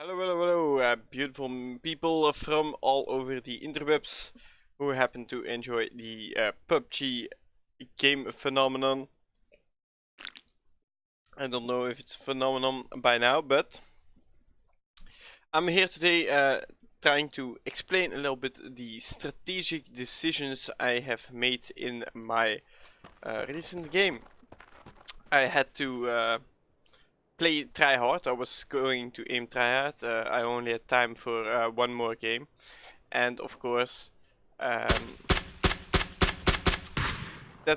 Hello, beautiful people from all over the interwebs who happen to enjoy the PUBG game phenomenon. I don't know if it's a phenomenon by now, but I'm here today trying to explain a little bit the strategic decisions I have made in my recent game. I had to try hard. I was going to aim try hard. I only had time for one more game, and of course, that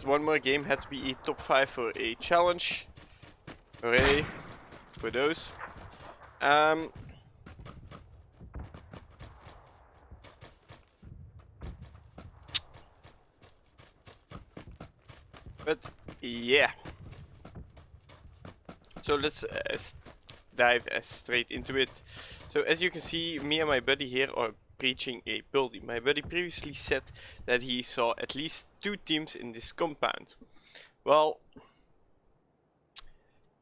one more game had to be a top 5 for a challenge. Hooray for those. But yeah. So let's dive straight into it. So as you can see, me and my buddy here are breaching a building. My buddy previously said that he saw at least 2 teams in this compound. Well,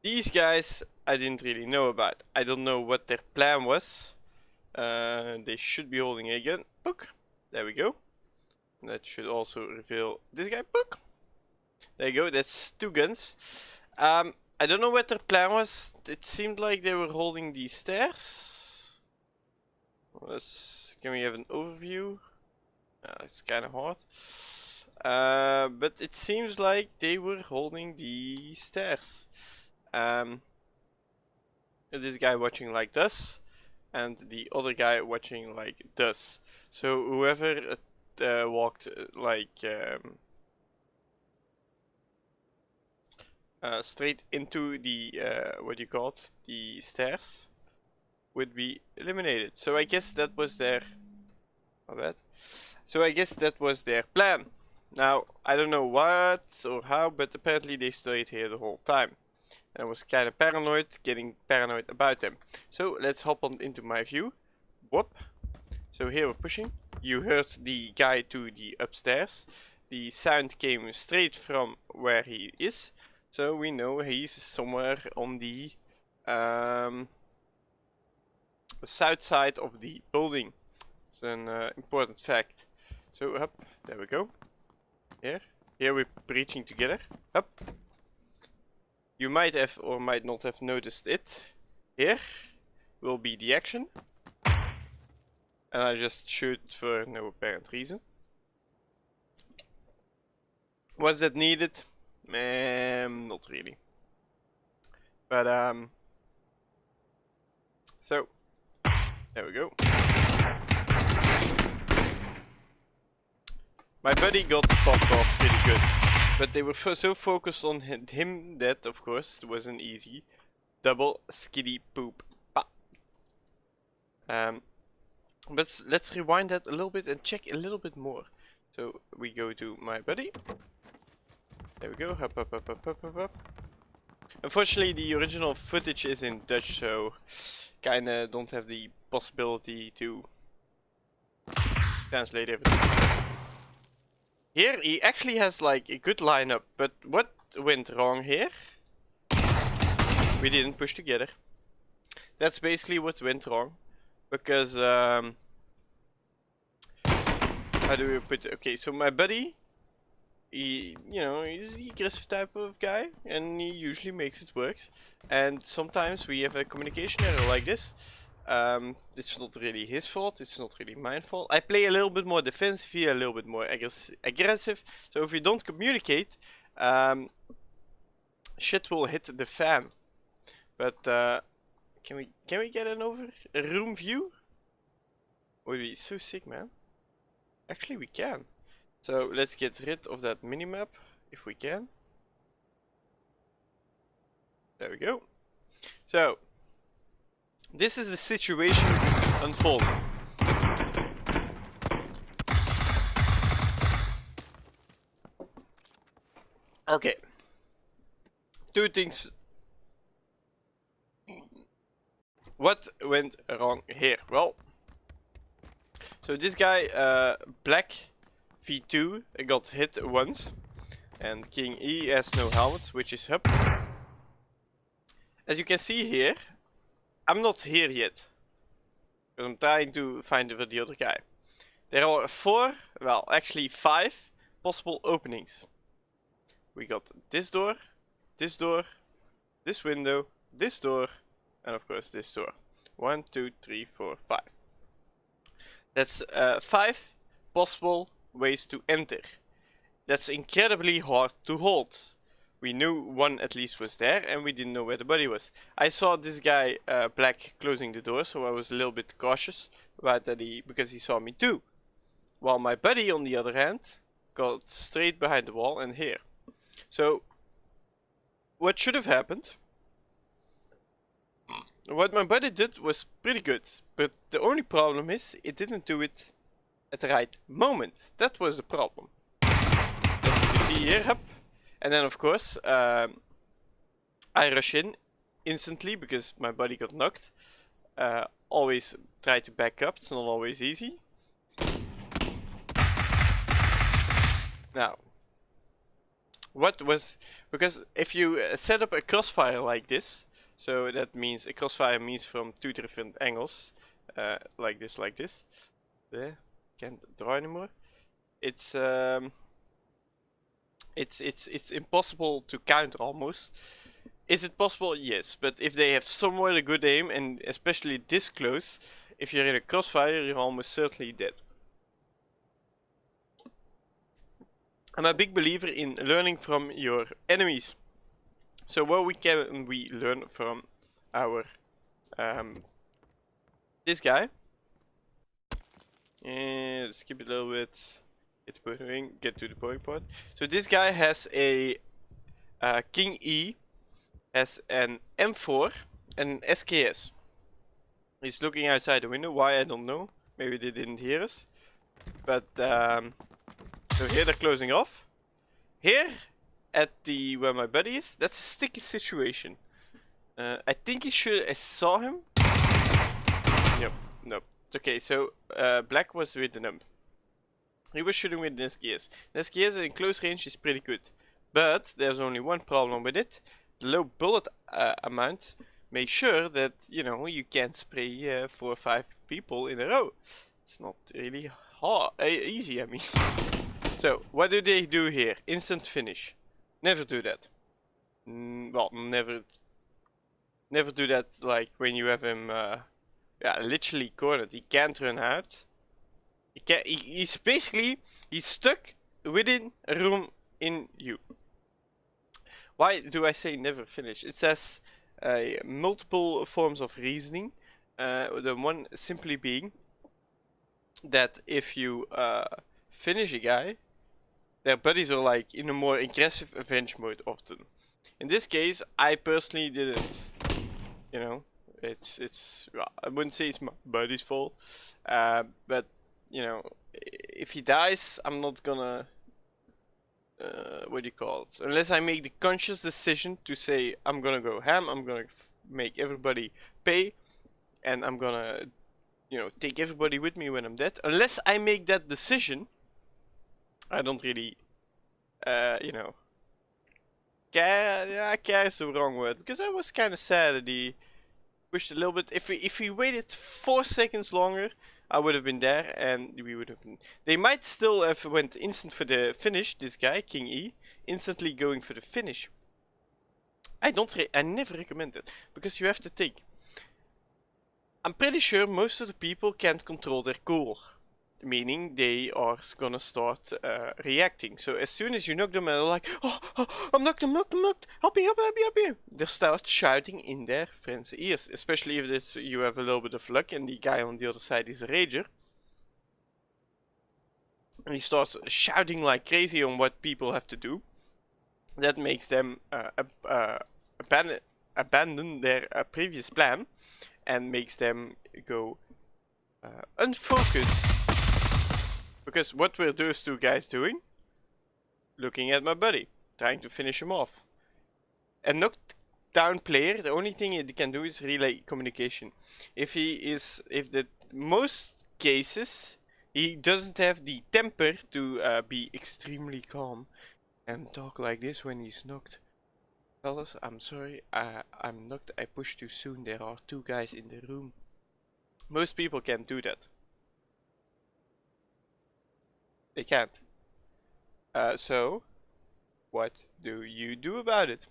these guys I didn't really know about. I don't know what their plan was. They should be holding a gun. Book. There we go. That should also reveal this guy. Book. There you go. That's 2 guns. I don't know what their plan was. It seemed like they were holding these stairs. Can we have an overview? It's kind of hard. But it seems like they were holding the stairs. This guy watching like this, and the other guy watching like this. So whoever walked like straight into the what do you call it, the stairs, would be eliminated. So I guess that was their So I guess that was their plan. Now I don't know what or how, but apparently they stayed here the whole time. And I was kind of paranoid, getting paranoid about them. So let's hop on into my view. Whoop. So here we're pushing. You heard the guy to the upstairs. The sound came straight from where he is. So we know he's somewhere on the south side of the building. It's an important fact. So up, there we go. Here we're breaching together. Up. You might have or might not have noticed it. Here will be the action. And I just shoot for no apparent reason. Was that needed? Not really. But so there we go. My buddy got popped off pretty good, but they were so focused on him that, of course, it was an easy double skiddy poop. But let's rewind that a little bit and check a little bit more. So we go to my buddy. There we go. Up. Unfortunately, the original footage is in Dutch, so kinda don't have the possibility to translate everything. Here he actually has like a good lineup, but what went wrong here? We didn't push together. That's basically what went wrong, because how do we put it? Okay, so my buddy, he's an aggressive type of guy, and he usually makes it work. And sometimes we have a communication error like this. It's not really his fault, it's not really my fault. I play a little bit more defensive, a little bit more aggressive. So if we don't communicate, shit will hit the fan. But can we get a room view? Would be so sick, man. Actually, we can. So let's get rid of that minimap if we can. There we go. So this is the situation unfolding. Okay. 2 things. What went wrong here? Well, so this guy, Black V2, got hit once, and King E has no helmet, which is up. As you can see here, I'm not here yet. Because I'm trying to find the other guy. There are 4, well, actually 5 possible openings. We got this door, this window, this door, and of course this door. 1, 2, 3, 4, 5. That's 5 possible ways to enter. That's incredibly hard to hold. We knew one at least was there, and we didn't know where the body was. I saw this guy, Black, closing the door, so I was a little bit cautious about that because he saw me too. While my buddy, on the other hand, got straight behind the wall and here. So, what should have happened? What my buddy did was pretty good, but the only problem is it didn't do it at the right moment. That was the problem. As you can see here, up. And then of course, I rush in instantly because my buddy got knocked. Always try to back up, it's not always easy. Now, what was, because if you set up a crossfire like this, so that means a crossfire means from 2 different angles, like this. There, can't draw anymore. It's impossible to counter almost. Is it possible? Yes, but if they have somewhat a good aim, and especially this close, if you're in a crossfire, you're almost certainly dead. I'm a big believer in learning from your enemies. So what can we learn from our this guy? And skip it a little bit. Get to the point part. So this guy has a King E, has an M4 and an SKS. He's looking outside the window. Why, I don't know. Maybe they didn't hear us. But so here they're closing off. Here at the where my buddy is, that's a sticky situation. I think he should. I saw him. Nope. Okay, so Black was with the number. He was shooting with the SKS. The SKS in close range is pretty good, but there's only one problem with it: the low bullet amount. Make sure that you can't spray 4 or 5 people in a row. It's not really hard, easy. I mean. So what do they do here? Instant finish. Never do that. Well, never do that. Like when you have him, literally cornered. He can't run out. He's basically stuck within a room in you. Why do I say never finish? It says multiple forms of reasoning. The one simply being that if you finish a guy, their buddies are like in a more aggressive avenge mode often. In this case, I personally didn't. It's well, I wouldn't say it's my buddy's fault, but if he dies, I'm not gonna what do you call it? Unless I make the conscious decision to say I'm gonna go ham, I'm gonna make everybody pay, and I'm gonna take everybody with me when I'm dead. Unless I make that decision, I don't really care. Yeah, care is the wrong word, because I was kind of sad that he pushed a little bit. If he waited 4 seconds longer, I would have been there, and we would have been. They might still have went instant for the finish. This guy, King E, instantly going for the finish. I never recommend it, because you have to think. I'm pretty sure most of the people can't control their core, meaning they are gonna start reacting. So as soon as you knock them, they're like, oh, I'm knocked, help me. They start shouting in their friends' ears, especially if you have a little bit of luck and the guy on the other side is a rager. And he starts shouting like crazy on what people have to do. That makes them abandon their previous plan and makes them go unfocused. Because what were those 2 guys doing? Looking at my buddy, trying to finish him off. A knocked down player, the only thing he can do is relay communication. If the most cases, he doesn't have the temper to be extremely calm and talk like this when he's knocked. Fellas, I'm sorry, I'm knocked, I pushed too soon, there are 2 guys in the room. Most people can't do that. They can't. So, what do you do about it?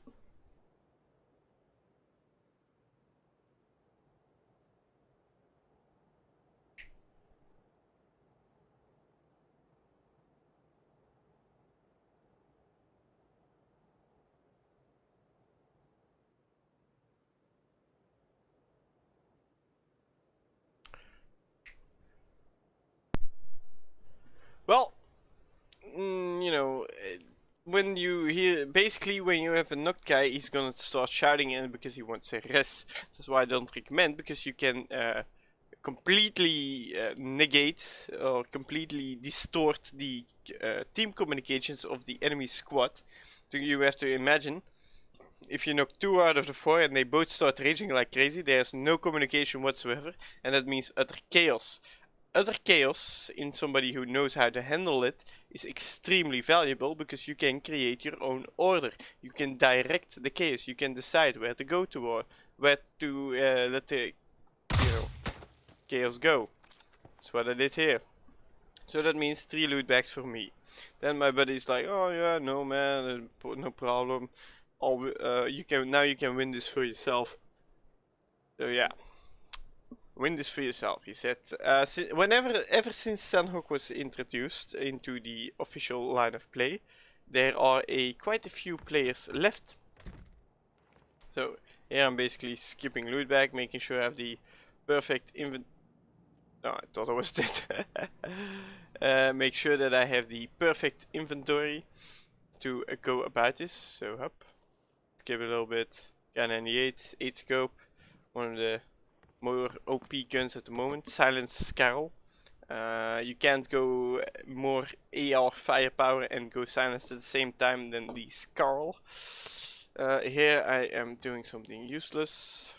Well, you know, when you hear, basically when you have a knocked guy, he's gonna start shouting in because he wants a rest. That's why I don't recommend, because you can completely negate or completely distort the team communications of the enemy squad. So you have to imagine, if you knock 2 out of the 4 and they both start raging like crazy, there's no communication whatsoever, and that means utter chaos. Utter chaos in somebody who knows how to handle it is extremely valuable, because you can create your own order. You can direct the chaos. You can decide where to go to, or where to let the chaos go. That's what I did here. So that means 3 loot bags for me. Then my buddy's like, oh yeah, no man, no problem. You can win this for yourself. So yeah. Win this for yourself, he said. Ever since Sandhawk was introduced into the official line of play, there are quite a few players left. So here I'm basically skipping loot bag, making sure I have the perfect inventory. No, I thought I was dead. Make sure that I have the perfect inventory to go about this. So up, skip a little bit. K98, 8 scope, one of the more OP guns at the moment. Silence Scarl. You can't go more AR firepower and go silence at the same time than the Scarl. Here I am doing something useless.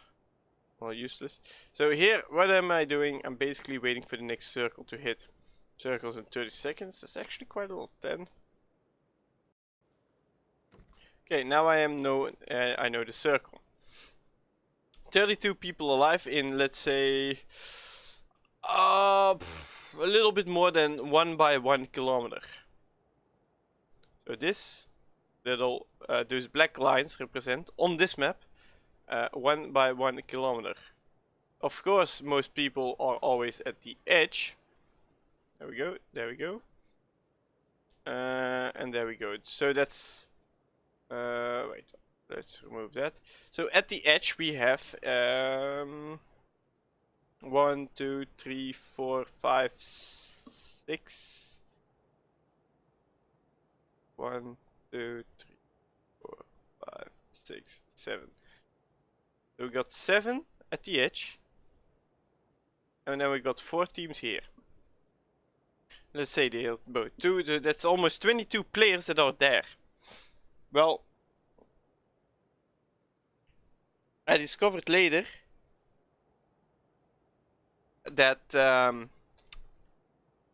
Well, useless. So here, what am I doing? I'm basically waiting for the next circle to hit. Circles in 30 seconds. That's actually quite a lot. 10. Okay, now I know the circle. 32 people alive in, let's say, a little bit more than 1 by 1 kilometer. So this little, those black lines represent on this map 1 by 1 kilometer. Of course, most people are always at the edge. There we go, there we go. And there we go. So that's, wait. Let's remove that. So at the edge we have 1, 2, 3, 4, 5, 6. 1, 2, 3, 4, 5, 6, 7. So we got 7 at the edge. And then we got 4 teams here. Let's say they are both 2. That's almost 22 players that are there. Well, I discovered later that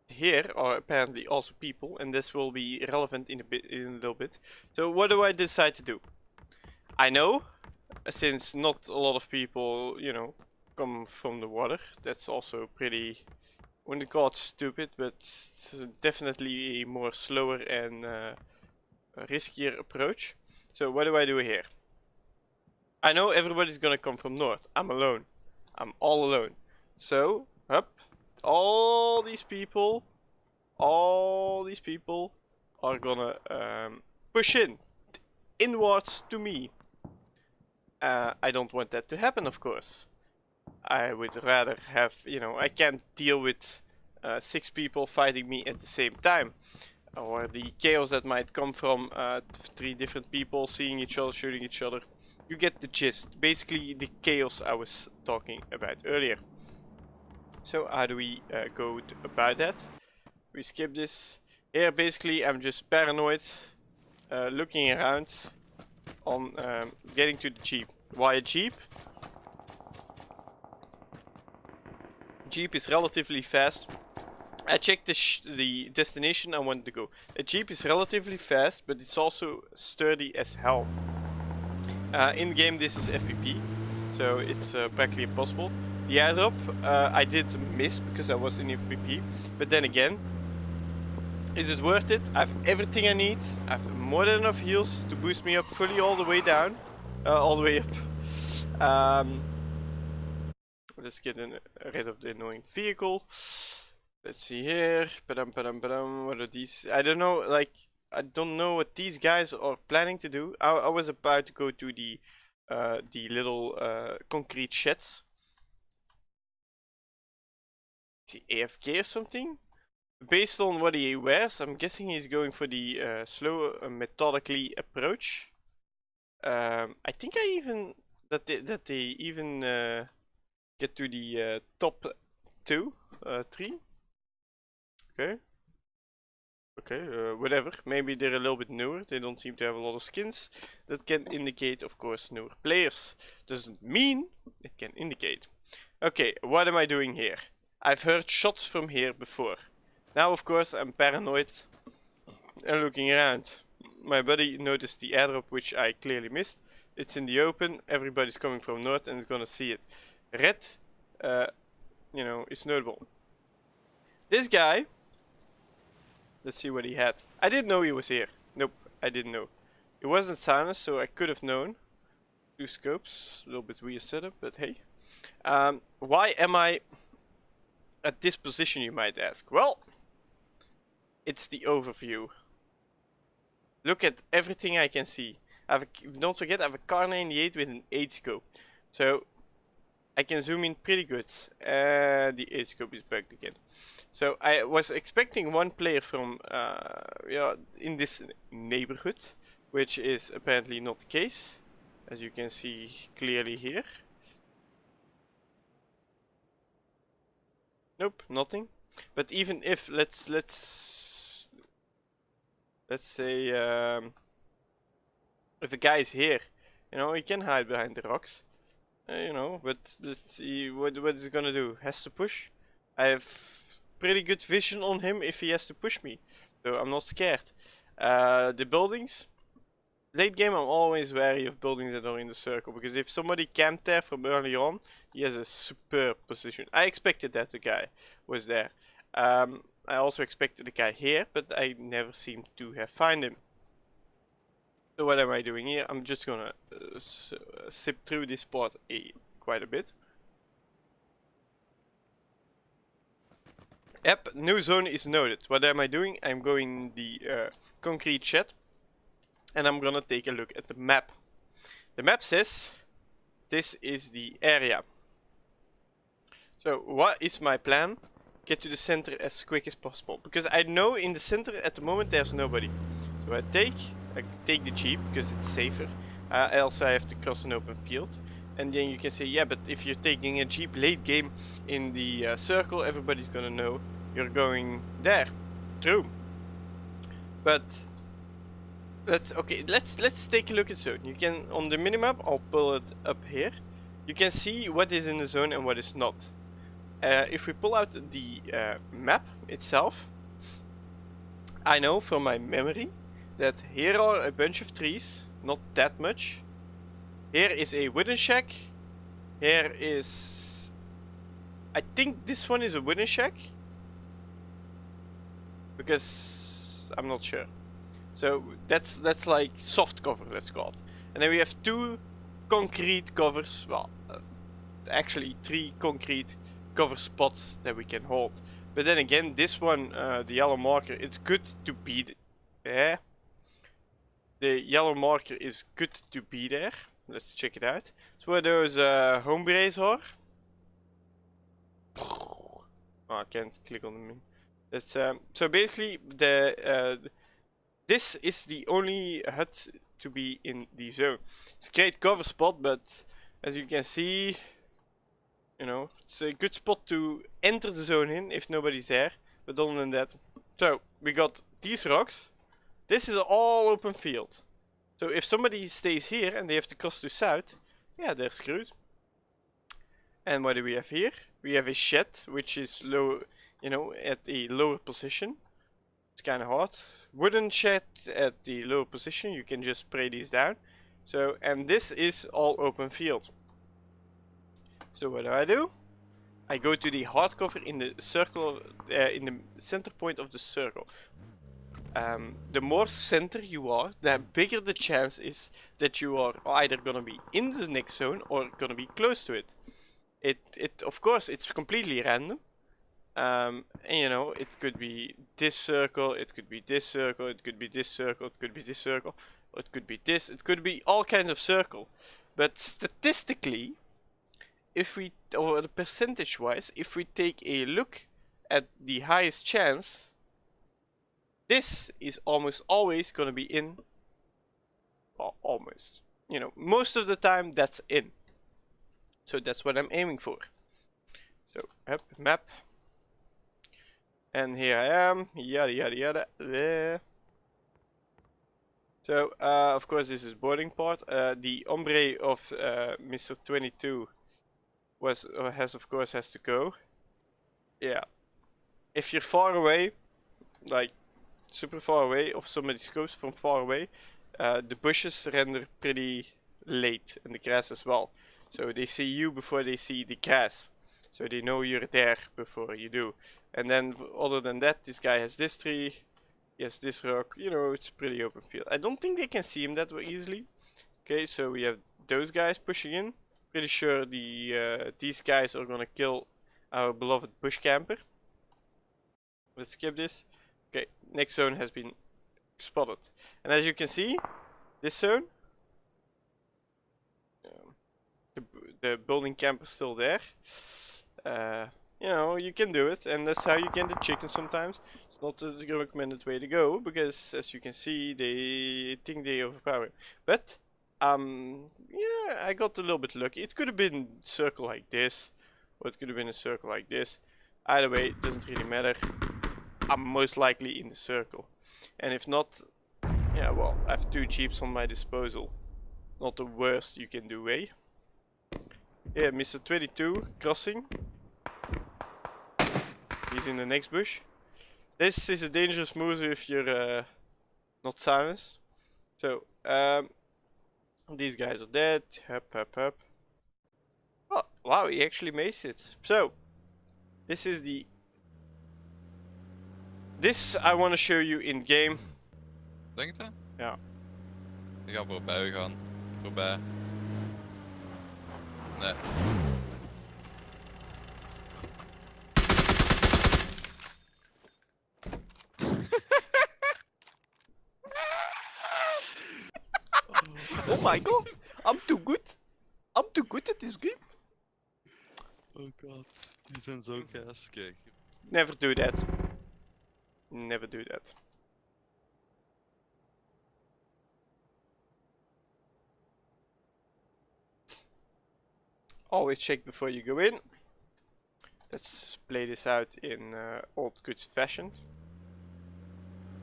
here are apparently also people, and this will be relevant in a little bit. So what do I decide to do? I know, since not a lot of people, you know, come from the water. That's also pretty, I wouldn't call it stupid, but it's definitely a more slower and riskier approach. So what do I do here? I know everybody's gonna come from north. I'm alone. I'm all alone. So, up. All these people are gonna push inwards to me. I don't want that to happen, of course. I would rather have, you know, I can't deal with 6 people fighting me at the same time. Or the chaos that might come from 3 different people seeing each other, shooting each other. You get the gist. Basically the chaos I was talking about earlier. So how do we go about that? We skip this. Here basically I'm just paranoid, looking around on getting to the jeep. Why a jeep? Jeep is relatively fast. I checked the destination I wanted to go. A jeep is relatively fast, but it's also sturdy as hell. In game this is FPP, so it's practically impossible. the airdrop. I did miss because I was in FPP, but then again, is it worth it? I have everything I need. I have more than enough heals to boost me up fully all the way down, all the way up. Let's get rid of the annoying vehicle. Let's see here. Padam, padam, padam. What are these? I don't know. Like, I don't know what these guys are planning to do. I was about to go to the little concrete sheds. Is he AFK or something? Based on what he wears, I'm guessing he's going for the slow, methodically approach. I think that they even get to the top 2, 3. Okay. Okay, whatever. Maybe they're a little bit newer. They don't seem to have a lot of skins. That can indicate, of course, newer players. Doesn't mean it can indicate. Okay, what am I doing here? I've heard shots from here before. Now, of course, I'm paranoid and looking around. My buddy noticed the airdrop, which I clearly missed. It's in the open. Everybody's coming from north and is gonna see it. Red, you know, is notable. This guy. Let's see what he had. I didn't know he was here. Nope, I didn't know. It wasn't silenced, so I could have known. 2 scopes, a little bit weird setup, but hey. Why am I at this position, you might ask? Well, it's the overview. Look at everything I can see. Don't forget, I have a Car 98 with an 8 scope. So, I can zoom in pretty good. The 8 scope is bugged again. So, I was expecting one player from, in this neighborhood, which is apparently not the case, as you can see clearly here. Nope, nothing. But even if, let's say, if a guy is here, you know, he can hide behind the rocks. You know, but let's see what is he gonna do. Has to push. I have pretty good vision on him if he has to push me, so I'm not scared. The buildings. Late game, I'm always wary of buildings that are in the circle, because if somebody camped there from early on, he has a superb position. I expected that the guy was there. I also expected the guy here, but I never seem to have found him. So what am I doing here? I'm just gonna zip through this spot quite a bit. Yep, new zone is noted. What am I doing? I'm going the concrete shed, and I'm gonna take a look at the map. The map says this is the area. So what is my plan? Get to the center as quick as possible, because I know in the center at the moment there's nobody. So I take the jeep because it's safer. I also have to cross an open field, and then you can say, yeah, but if you're taking a jeep late game in the circle, everybody's gonna know you're going there. True. But let's take a look at zone. You can, on the minimap, I'll pull it up here. You can see what is in the zone and what is not. If we pull out the map itself, I know from my memory that here are a bunch of trees, not that much. Here is a wooden shack. Here is, I think this one is a wooden shack, because I'm not sure. So that's like soft cover, let's call it. And then we have 2 concrete covers. Well, actually 3 concrete cover spots that we can hold. But then again, this one, the yellow marker, it's good to be there. The yellow marker is good to be there. Let's check it out. So where those hombres are. Oh, I can't click on them. That's so basically this is the only hut to be in the zone. It's a great cover spot, but as you can see, you know, it's a good spot to enter the zone in if nobody's there. But other than that, so we got these rocks. This is all open field. So if somebody stays here and they have to cross to south, yeah, they're screwed. And what do we have here? We have a shed, which is low, you know, at a lower position. It's kind of hard. Wooden shed at the lower position. You can just spray these down. So, and this is all open field. So what do? I go to the hardcover in the circle, in the center point of the circle. The more center you are, the bigger the chance is that you are either gonna be in the next zone or gonna be close to it. It of course it's completely random. And you know, it could be this circle, it could be this circle, it could be this circle, it could be this circle, or it could be this, it could be all kinds of circle. But statistically, if we, or the percentage wise, if we take a look at the highest chance, this is almost always gonna be in. Well, almost. You know, most of the time that's in. So that's what I'm aiming for. So, up, map. And here I am, yada yada yada, there. So, of course this is boarding part. The ombre of Mr. 22 has to go. Yeah. If you're far away, like super far away, or somebody scopes from far away, the bushes render pretty late, and the grass as well. So they see you before they see the grass. So they know you're there before you do. And then, other than that, this guy has this tree, he has this rock, you know, it's pretty open field. I don't think they can see him that easily. Okay, so we have those guys pushing in. Pretty sure these guys are gonna kill our beloved bush camper. Let's skip this. Okay, next zone has been spotted. And as you can see, this zone, the building camp is still there. You know, you can do it, and that's how you get the chicken sometimes. It's not the recommended way to go, because as you can see, they think they overpower. But, yeah, I got a little bit lucky. It could have been a circle like this, or it could have been a circle like this. Either way, it doesn't really matter. I'm most likely in the circle. And if not, yeah, well, I have 2 jeeps on my disposal. Not the worst you can do, eh? Yeah, Mr. 22 crossing. He's in the next bush. This is a dangerous move if you're not silenced. So, these guys are dead. Hup, hup, hup. Oh, wow, he actually makes it. So, this is the... This I want to show you in game. Denk je? Ja. Ik ga voorbij gaan. Voorbij. Nee. Oh my god, I'm too good. I'm too good at this game. Oh god, die zijn zo kaas. Kijk. Never do that. Never do that. Always check before you go in. Let's play this out in old good fashion.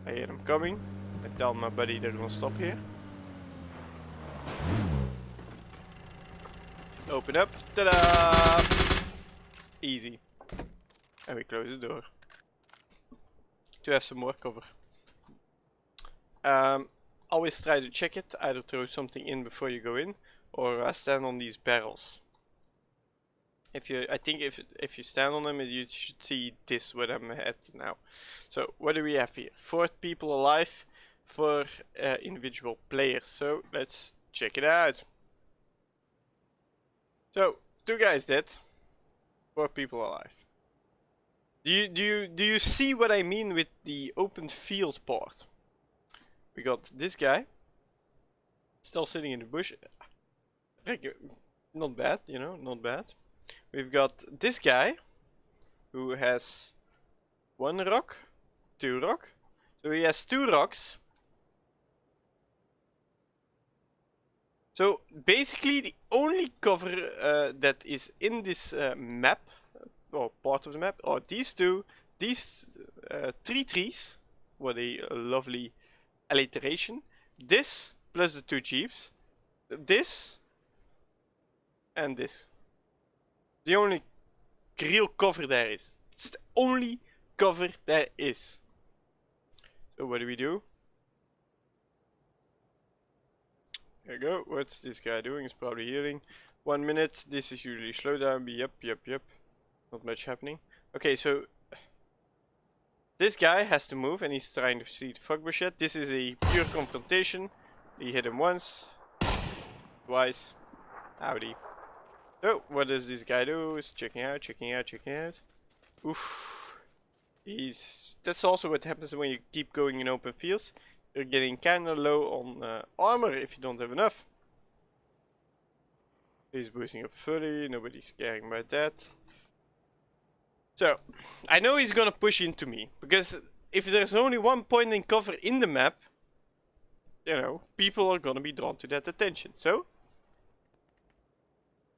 I hear them coming. I tell my buddy they're gonna stop here. Open up. Ta-da! Easy. And we close the door. To have some more cover. Always try to check it. Either throw something in before you go in, or stand on these barrels. I think if you stand on them, you should see this what I'm at now. So what do we have here? 4 people alive, 4 individual players. So let's check it out. So 2 guys dead, 4 people alive. Do you see what I mean with the open field part? We got this guy still sitting in the bush. Not bad, you know, not bad. We've got this guy who has 1 rock, 2 rock. So he has 2 rocks. So basically the only cover that is in this map, or part of the map, are these 3 trees. What a lovely alliteration. This plus the 2 jeeps. This and this. The only real cover there is. It's the only cover there is. So what do? There we go. What's this guy doing? He's probably healing. 1 minute. This is usually slowdown. Yep. Not much happening. Okay, so this guy has to move and he's trying to see the fuckbush yet. This is a pure confrontation. We hit him once, twice. Howdy. So, what does this guy do? Is checking out, checking out, checking out. Oof. That's also what happens when you keep going in open fields. You're getting kinda low on armor if you don't have enough. He's boosting up fully, nobody's caring about that. So, I know he's gonna push into me, because if there's only one point in cover in the map, you know, people are gonna be drawn to that attention. So,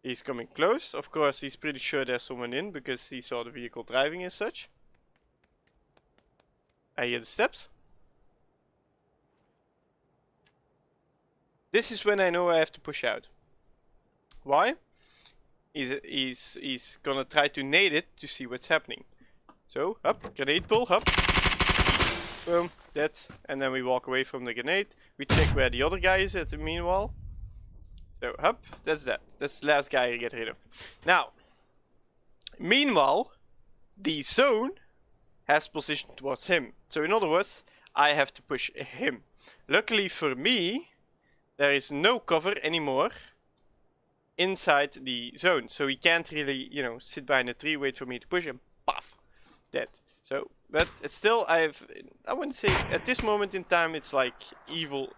he's coming close. Of course, he's pretty sure there's someone in, because he saw the vehicle driving and such. I hear the steps. This is when I know I have to push out. Why? He's gonna try to nade it to see what's happening. So, up, grenade pull, up. Boom, that. And then we walk away from the grenade. We check where the other guy is at the meanwhile. So, up, that's that. That's the last guy I get rid of. Now, meanwhile, the zone has position towards him. So, in other words, I have to push him. Luckily for me, there is no cover anymore inside the zone, so he can't really, you know, sit behind a tree, wait for me to push him. Paf, dead. So, but it's still, I wouldn't say at this moment in time it's like equal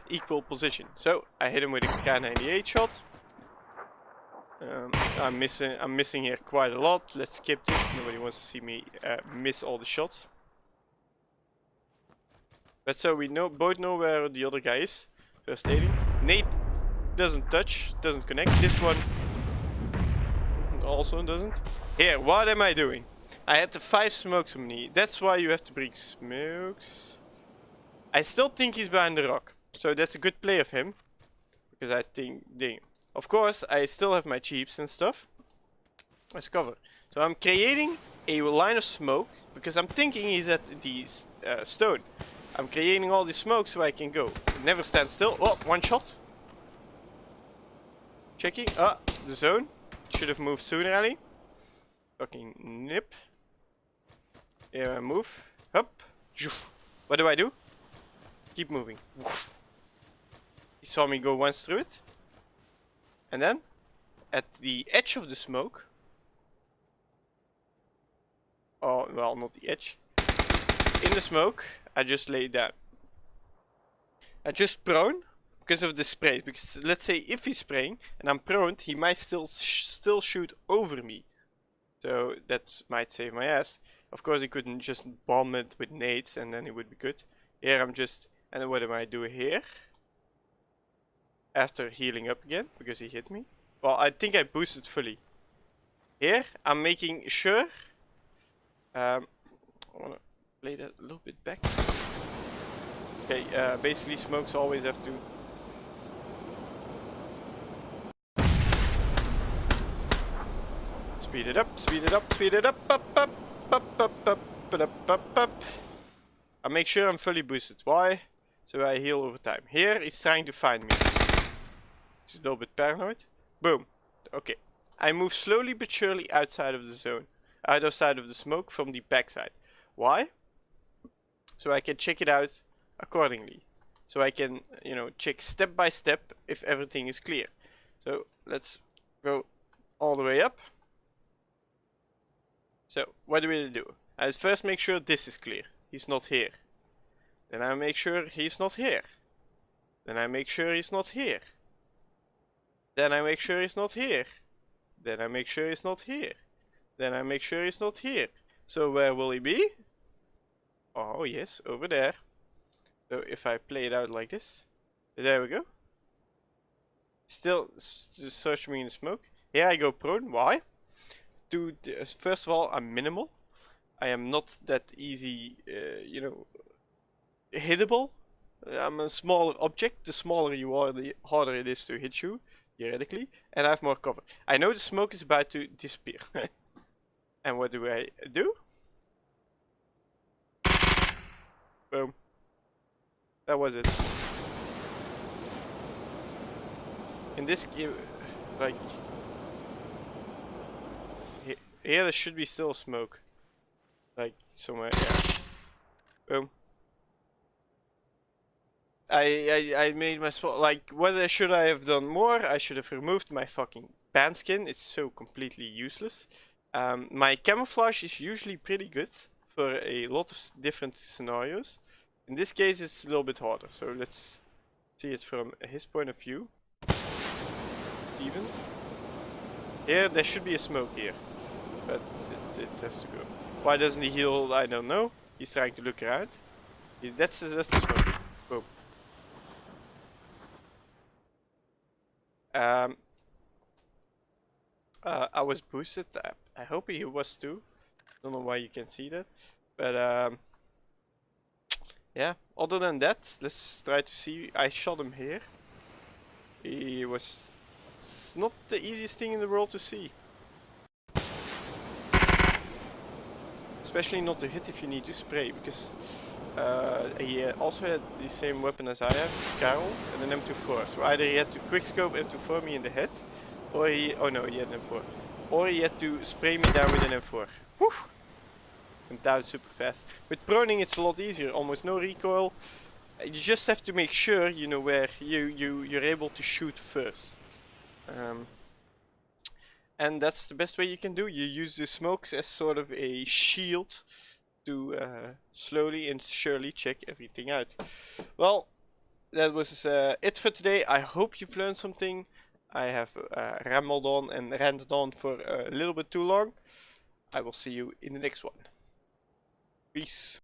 equal position. So I hit him with a K98 shot. I'm missing here quite a lot. Let's skip this. Nobody wants to see me miss all the shots. But so we both know where the other guy is. First aiding. Nate doesn't touch, doesn't connect. This one also doesn't. Here, what am I doing? I had the 5 smokes on me. That's why you have to bring smokes. I still think he's behind the rock. So that's a good play of him. Because I think, of course, I still have my cheaps and stuff as cover. So I'm creating a line of smoke. Because I'm thinking he's at the stone. I'm creating all the smoke so I can go. Never stand still. Oh, one shot. Checking. Ah, the zone. Should have moved sooner, Ali. Fucking nip. Here I move. Up. What do I do? Keep moving. He saw me go once through it. And then, at the edge of the smoke. Oh, well, not the edge. In the smoke, I just lay down. I just prone because of the spray. Because let's say if he's spraying and I'm prone, he might still shoot over me. So that might save my ass. Of course, he couldn't just bomb it with nades and then it would be good. Here I'm just, and then what am I doing here? After healing up again because he hit me. Well, I think I boosted fully. Here I'm making sure. I wanna play that a little bit back. Okay, basically smokes always have to speed it up, speed it up, speed it up, up. I make sure I'm fully boosted. Why? So I heal over time. Here he's trying to find me. He's a little bit paranoid. Boom. Okay. I move slowly but surely outside of the zone. Outside of the smoke from the backside. Why? So I can check it out accordingly. So I can, you know, check step by step if everything is clear. So let's go all the way up. So what do we do? I first make sure this is clear. He's not here. Then I make sure he's not here. Then I make sure he's not here. Then I make sure he's not here. Then I make sure he's not here. Then I make sure he's not here. So where will he be? Oh yes, over there. So if I play it out like this. There we go. Still just search me in the smoke. Here I go prone. Why? First of all, I'm minimal. I am not that easy, you know, hittable. I'm a smaller object. The smaller you are, the harder it is to hit you, theoretically. And I have more cover. I know the smoke is about to disappear. And what do I do? Boom. That was it. In this game, like, Here there should be still smoke. Like somewhere, yeah. Boom. I made my spot. Like, what should I have done more? I should have removed my fucking band skin. It's so completely useless. My camouflage is usually pretty good for a lot of different scenarios. In this case, it's a little bit harder. So let's see it from his point of view. Steven. Here, there should be a smoke here. But it has to go. Why doesn't he heal? I don't know. He's trying to look around. That's the smoke. Boom. I was boosted. I hope he was too. Don't know why you can see that. But yeah, other than that, let's try to see. I shot him here. He was... It's not the easiest thing in the world to see. Especially not to hit if you need to spray, because he also had the same weapon as I have, Scarol, and an M24. So either he had to quickscope M24 me in the head, or he... Oh no, he had an M4. Or he had to spray me down with an M4. Whew! Went down super fast. With proning it's a lot easier, almost no recoil. You just have to make sure you know where you're able to shoot first. And that's the best way you can do. You use the smoke as sort of a shield to slowly and surely check everything out. Well, that was it for today. I hope you've learned something. I have rambled on and ranted on for a little bit too long. I will see you in the next one. Peace.